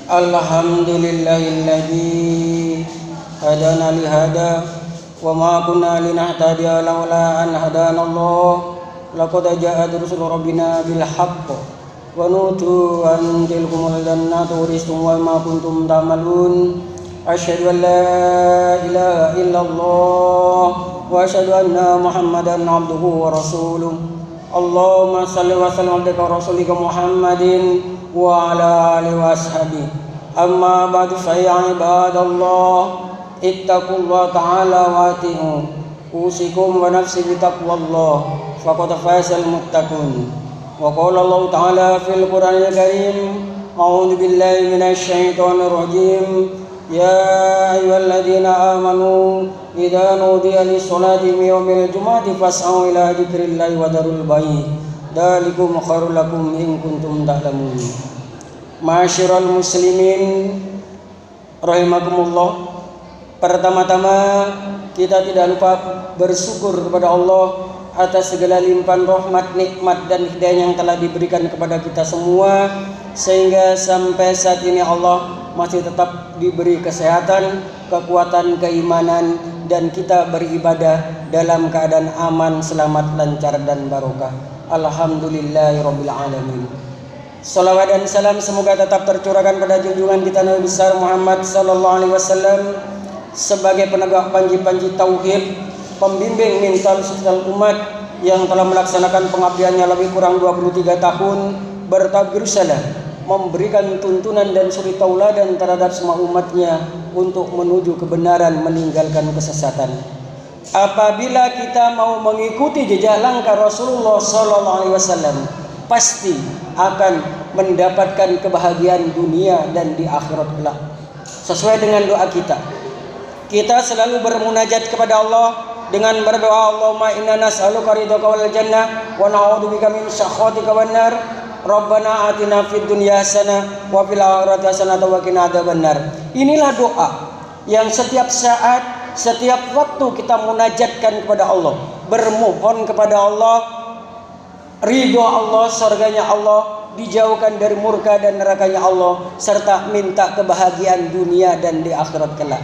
Alhamdulillahilladzi hadana lihada wa ma kunna linahtadiya laula an hadanallah laqad ja'at rusul rabbina bil haqq wa nutu an tilkumul jannatu uristum wa ma kuntum ta'malun. Asyhadu an la ilaha illallah wa asyhadu anna Muhammadan abduhu wa rasuluh. Allahumma salli wa sallim ala rasulika Muhammadin wa ala alihi wa ashabihi. Amma ba'du fa ya ibadallah ittaqullaha ta'ala wa ati'u. Usikum wa nafsi bi taqwallah faqad fazal muttaqun. Wa qala Allah ta'ala fil Qur'anil Karim, a'udzu billahi minasy syaithanir rajim. Ya ayyuhalladzina amanu idza nudiya lis-sholati min yaumil jumu'ati fas'au ila dzikrillahi wa dzarul bai' dzalikum khairul lakum in kuntum ta'lamun. Ma'asyiral muslimin rahimakumullah. Pertama-tama kita tidak lupa bersyukur kepada Allah atas segala limpahan rahmat, nikmat dan hidayah yang telah diberikan kepada kita semua, sehingga sampai saat ini Allah masih tetap diberi kesehatan, kekuatan, keimanan, dan kita beribadah dalam keadaan aman, selamat, lancar, dan barokah. Alhamdulillahirabbil alamin. Salawat dan salam semoga tetap tercurahkan pada junjungan kita Nabi besar Muhammad sallallahu alaihi wasallam sebagai penegak panji-panji tauhid, pembimbing mintal sosial umat yang telah melaksanakan pengabdiannya lebih kurang 23 tahun, berusaha memberikan tuntunan dan suri tauladan terhadap semua umatnya untuk menuju kebenaran, meninggalkan kesesatan. Apabila kita mau mengikuti jejak langkah Rasulullah sallallahu alaihi wasallam, pasti akan mendapatkan kebahagiaan dunia dan di akhirat kelak. Sesuai dengan doa kita selalu bermunajat kepada Allah dengan berdoa, Allahumma inna nas'aluka ridhaka wal jannah wa na'udzubika min sakhatika wan nar. Rabbana atina fid dunya hasanah wa fil akhirati hasanah wa qina adzabannar. Inilah doa yang setiap saat, setiap waktu kita munajatkan kepada Allah, bermohon kepada Allah, ridho Allah, surganya Allah, dijauhkan dari murka dan nerakanya Allah, serta minta kebahagiaan dunia dan di akhirat kelak.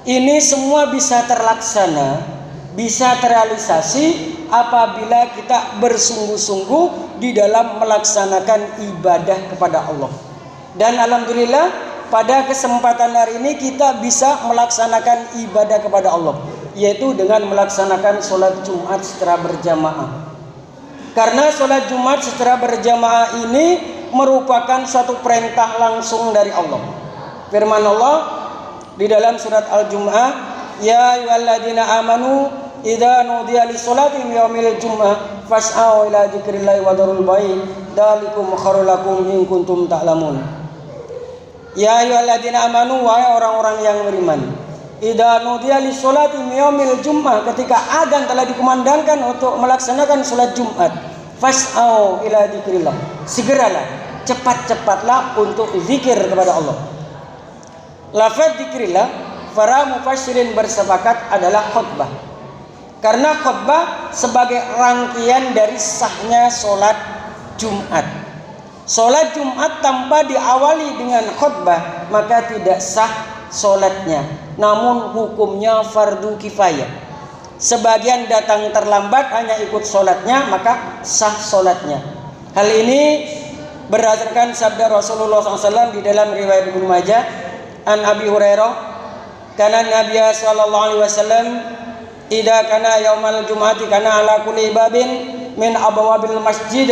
Ini semua bisa terlaksana, bisa terrealisasi apabila kita bersungguh-sungguh di dalam melaksanakan ibadah kepada Allah. Dan alhamdulillah pada kesempatan hari ini kita bisa melaksanakan ibadah kepada Allah, yaitu dengan melaksanakan sholat Jumat secara berjamaah. Karena sholat Jumat secara berjamaah ini merupakan suatu perintah langsung dari Allah. Firman Allah di dalam surat Al-Jumu'ah, ya ayyuhalladzina amanu idza nudiya lis-sholati min yaumil jumu'ah fas'au ila dzikrillahi wa dzarul bai' dzalikum khairul lakum in kuntum ta'lamun. Ya ayyuhalladzina amanu, wahai orang-orang yang beriman, idza nudiya lis-sholati min yaumil jumu'ah, ketika adzan telah dikumandangkan untuk melaksanakan salat Jumat, fas'au ila dzikrillah, segeralah, cepat-cepatlah untuk zikir kepada Allah. Lafaz dzikrillah para mufassirin bersepakat adalah khutbah. Karena khutbah sebagai rangkaian dari sahnya sholat Jumat. Sholat Jumat tanpa diawali dengan khutbah maka tidak sah sholatnya, namun hukumnya fardu kifayah. Sebagian datang terlambat hanya ikut sholatnya maka sah sholatnya. Hal ini berdasarkan sabda Rasulullah SAW di dalam riwayat Ibnu Majah an Abi Hurairah, kana Nabiya sallallahu alaihi wasallam idza kana yaumal jumu'ati kana ala kulli babin min abwabil masjid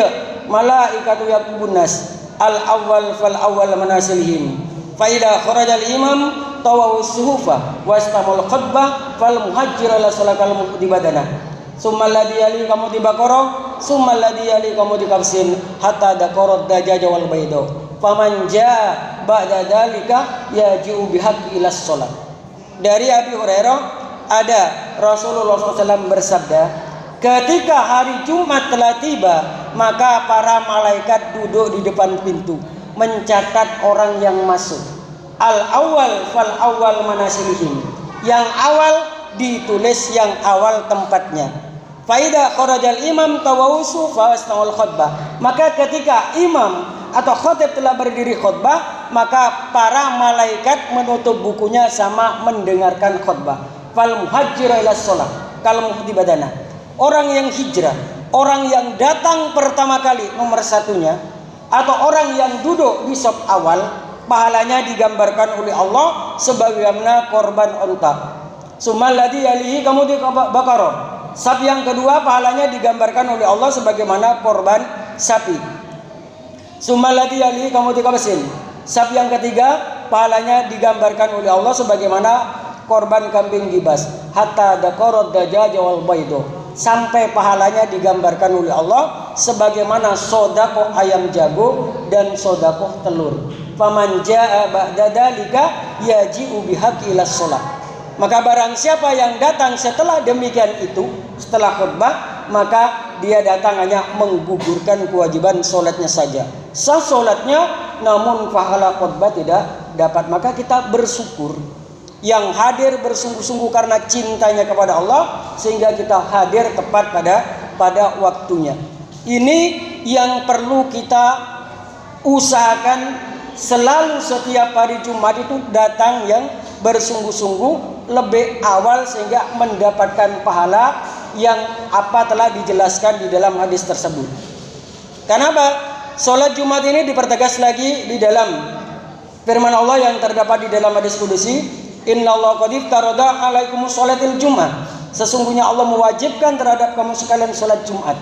malaikatu yaqbun nas al awwal fal awwal manasilihim fa idza kharaja al imam tawaw suhufa wastamal khutbah fal muhajjir la salakal muhdibadana summa alladhi yali kamu di baqarah summa alladhi yali kamu di kafsin hatta daqarat dajaj wal baydo faman jaa ba'da dalika yaji'u bihaqqi ila shalah. Dari Abi Hurairah ada Rasulullah SAW bersabda, ketika hari Jumat telah tiba maka para malaikat duduk di depan pintu mencatat orang yang masuk. Al awal fal awal manasilihim, yang awal ditulis yang awal tempatnya. Faida kharajal imam tawawusu fastawal khutbah, maka ketika imam atau khatib telah berdiri khutbah, maka para malaikat menutup bukunya sama mendengarkan khutbah. Fal muhajjir ila shalah kal muhdi badana. Orang yang hijrah, orang yang datang pertama kali nomor satunya, atau orang yang duduk di saf awal, pahalanya digambarkan oleh Allah sebagaimana korban unta. Sumalladzi yalihi kamudi baqarah. Saf yang kedua pahalanya digambarkan oleh Allah sebagaimana korban sapi. Sumalladzi yalihi kamudi kabasin. Saf yang ketiga pahalanya digambarkan oleh Allah sebagaimana korban kambing gibas. Hatta daqarad dajjaj wal baido. Sampai pahalanya digambarkan oleh Allah sebagaimana sedekah ayam jago dan sedekah telur. Faman jaa ba'da dzalika yaji'u bihaqqi ilas shalah. Maka barang siapa yang datang setelah demikian itu, setelah khutbah, maka dia datang hanya menggugurkan kewajiban sholatnya saja. Sah sholatnya, namun pahala khutbah tidak dapat. Maka kita bersyukur yang hadir bersungguh-sungguh karena cintanya kepada Allah, sehingga kita hadir tepat pada waktunya. Ini yang perlu kita usahakan selalu. Setiap hari Jumat itu datang yang bersungguh-sungguh lebih awal sehingga mendapatkan pahala yang telah dijelaskan di dalam hadis tersebut. Kenapa? Sholat Jumat ini dipertegas lagi di dalam firman Allah yang terdapat di dalam hadis kudusi, Innallaha qad iftarada 'alaikumus sholatil Jum'ah. Sesungguhnya Allah mewajibkan terhadap kamu sekalian sholat Jumat.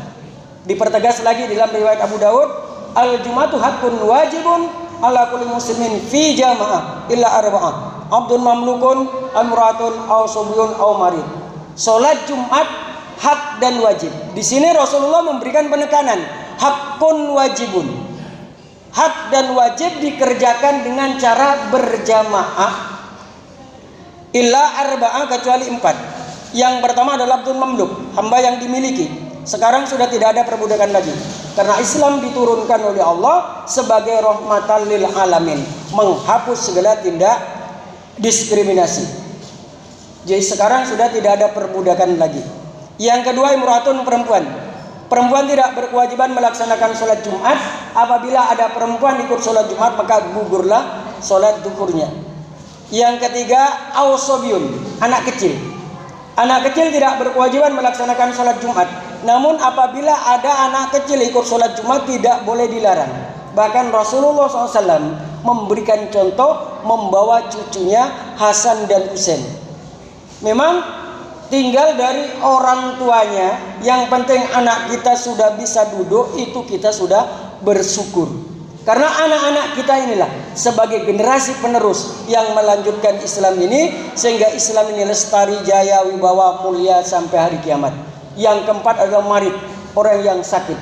Dipertegas lagi dalam riwayat Abu Daud, al-Jum'atu haqqun wajibun ala kulli muslimin fi jama'ah illa arba'ah. Abdun mamlukun, amratun, aw subyun, aw marid. Sholat Jumat hak dan wajib. Di sini Rasulullah memberikan penekanan, haqqun wajibun. Hak dan wajib dikerjakan dengan cara berjamaah. Illa arba'ah, kecuali 4. Yang pertama adalah abdul mamluk, hamba yang dimiliki. Sekarang sudah tidak ada perbudakan lagi, karena Islam diturunkan oleh Allah sebagai rahmatan lil alamin, menghapus segala tindak diskriminasi. Jadi sekarang sudah tidak ada perbudakan lagi. Yang kedua, imratun, perempuan. Perempuan tidak berkewajiban melaksanakan sholat Jumat. Apabila ada perempuan ikut sholat Jumat, maka gugurlah sholat duhurnya. Yang ketiga, ausobiun, anak kecil. Anak kecil tidak berkewajiban melaksanakan sholat Jumat. Namun apabila ada anak kecil ikut sholat Jumat, tidak boleh dilarang. Bahkan Rasulullah SAW memberikan contoh membawa cucunya Hasan dan Husain. Memang tinggal dari orang tuanya. Yang penting anak kita sudah bisa duduk, itu kita sudah bersyukur. Karena anak-anak kita inilah sebagai generasi penerus yang melanjutkan Islam ini, sehingga Islam ini lestari, jaya, wibawa, mulia sampai hari kiamat. Yang keempat adalah marid, orang yang sakit.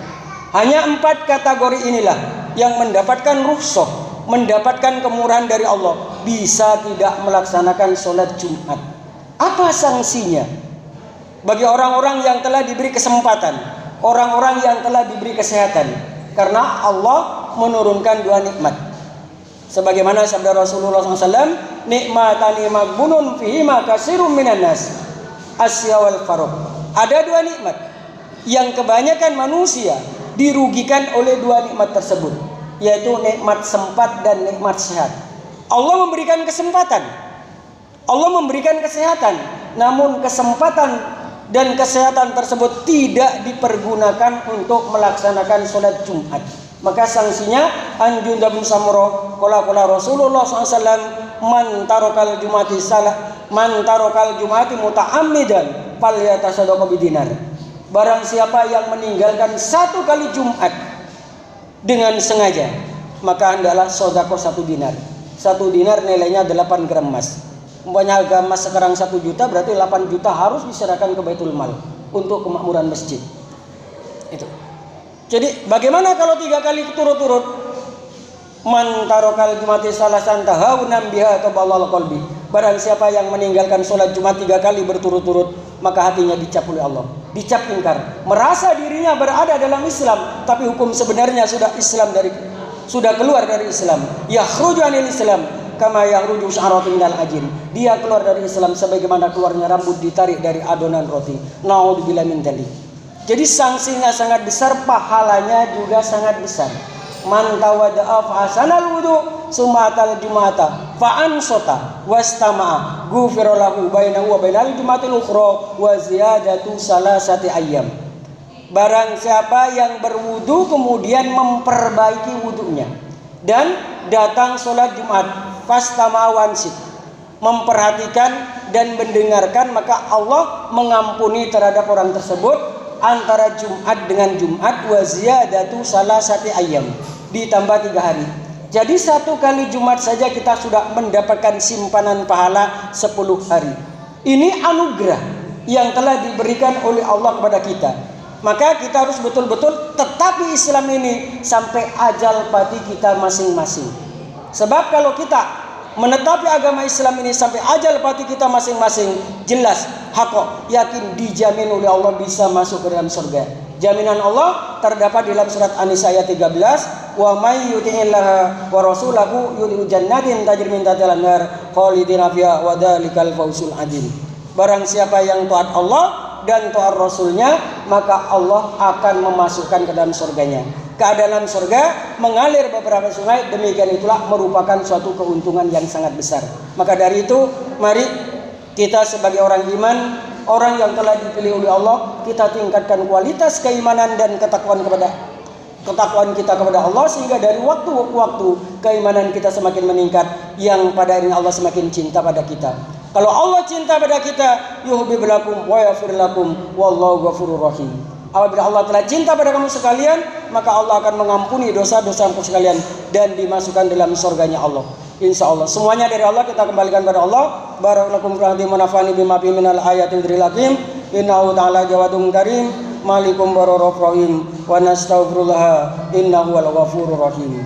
Hanya 4 kategori inilah yang mendapatkan rukhsah, mendapatkan kemurahan dari Allah, bisa tidak melaksanakan sholat Jumat. Apa sanksinya bagi orang-orang yang telah diberi kesempatan, orang-orang yang telah diberi kesehatan? Karena Allah menurunkan 2 nikmat. Sebagaimana sabda Rasulullah SAW, nikmatani maghbunun fihima katsirun minan nas, asya wal faruq. Ada 2 nikmat yang kebanyakan manusia dirugikan oleh 2 nikmat tersebut, yaitu nikmat sempat dan nikmat sehat. Allah memberikan kesempatan, Allah memberikan kesehatan, namun kesempatan dan kesehatan tersebut tidak dipergunakan untuk melaksanakan sholat Jumat. Maka sanksinya, an Jundab bin Samurah qala Rasulullah SAW, man tarokal jumati muta'ammidan falyatasaddaqa bidinar. Barang siapa yang meninggalkan 1 kali Jumat dengan sengaja, maka hendaklah sedekah 1 dinar. 1 dinar nilainya 8 gram emas. Umpamanya harga emas sekarang 1 juta, berarti 8 juta harus diserahkan ke Baitul Mal untuk kemakmuran masjid. Itu. Jadi bagaimana kalau 3 kali turut-turut? Man tarokal jumati salasan tahawunan biha tabalal qalbi. Barang siapa yang meninggalkan sholat Jumat 3 kali berturut-turut, maka hatinya dicap oleh Allah, dicap ingkar, merasa dirinya berada dalam Islam, tapi hukum sebenarnya sudah keluar dari Islam. Yakhruju anil Islam kama yakhruju sya'ratu minal ajin. Dia keluar dari Islam sebagaimana keluarnya rambut ditarik dari adonan roti. Naudzubillah min dzalik. Jadi sanksinya sangat besar, pahalanya juga sangat besar. man tawada'a fa hasanal wudu summa atal jumata fa ansota wastama'a ghufira lahu bainahu wa bainal jumatil ukhra wa ziyadatu salasati ayyam. Barang siapa yang berwudu kemudian memperbaiki wudunya dan datang sholat Jumat fastama'a wansit, memperhatikan dan mendengarkan, maka Allah mengampuni terhadap orang tersebut antara Jumat dengan Jumat wa ziyadatu salasati ayyam, ditambah 3 hari. Jadi 1 kali Jumat saja kita sudah mendapatkan simpanan pahala 10 hari. Ini anugerah yang telah diberikan oleh Allah kepada kita. Maka kita harus betul-betul tetapi Islam ini sampai ajal pati kita masing-masing. Sebab kalau kita menetapi agama Islam ini sampai ajal pati kita masing-masing, jelas hakok yakin dijamin oleh Allah bisa masuk ke dalam surga. Jaminan Allah terdapat dalam surat An-Nisa ayat 13, wa may yuti'illaha wa rasulahu yudkhilhu jannatin tajri min tahtiha al-anhar khalidina fiha wa dzalikal fawzul adzim. Barang siapa yang taat Allah dan taat Rasulnya, maka Allah akan memasukkan ke dalam surganya. Ke dalam surga mengalir beberapa sungai, demikian itulah merupakan suatu keuntungan yang sangat besar. Maka dari itu, mari kita sebagai orang iman, orang yang telah dipilih oleh Allah, kita tingkatkan kualitas keimanan dan ketakwaan kita kepada Allah, sehingga dari waktu ke waktu keimanan kita semakin meningkat, yang pada akhirnya Allah semakin cinta pada kita. Kalau Allah cinta pada kita, yuhibbu lakum wa yaghfir lakum wallahu ghafurur rahim. Apabila Allah telah cinta pada kamu sekalian, maka Allah akan mengampuni dosa-dosa kamu sekalian dan dimasukkan dalam surganya Allah. Insya Allah. Semuanya dari Allah, kita kembalikan pada Allah. Barakallahu fiikum wa nafa'ani bima fihi minal ayatil hakim. Innahu ta'ala jawadun karim. Malikum bararrahim wa nastaghfirullah innahu wal ghafurur rahim.